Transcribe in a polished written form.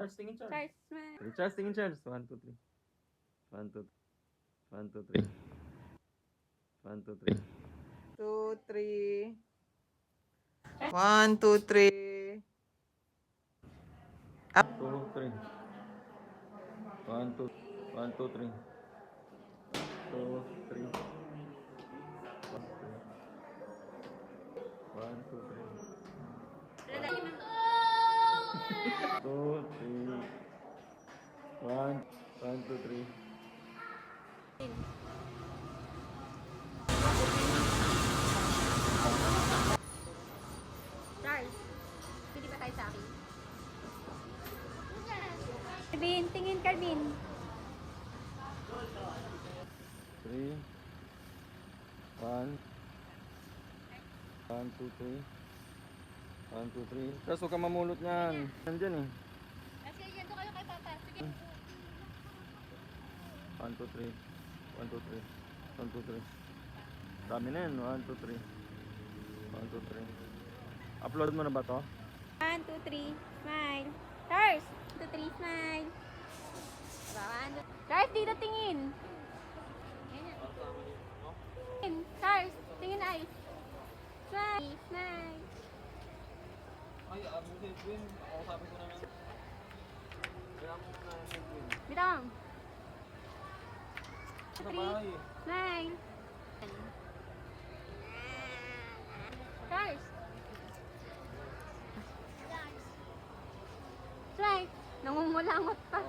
Charles, tingin Charles. Charles, smile. Charles, tingin Charles. 1, 2, 3. 1, 2, 1, 2, 3. 1, 2, 3. 2, 3. 1, 2, 3. Up. 2, 3. 1, 2, 1, 2, 3. 2, 3. 1, 2, 3. 2, 3. 1, 2, 3. Charles, pili ba tayo sa akin? Calvin, tingin Calvin. 3. 1. 1, 2, 3. 1, 2, 3. Tapos huwag ka mamulot niyan. Nandyan eh. Kasi yan kayo kay Papa. Sige. 1, 2, 3. 1, 2, 3. 1, 2, 3. Dami na yan. 1, 2, 3. 1, 2, 3. Upload mo na ba to? 1, 2, 3, smile. Charles, 1, 2, 3, smile. Charles, dito tingin. Charles, tingin eyes. Smile, smile. Ay, si Edwin. Ako sabi ko naman. Kaya mo na si Edwin. Bitang. Sa bahay. Smile. Charles. Smile. Nangumulangot pa.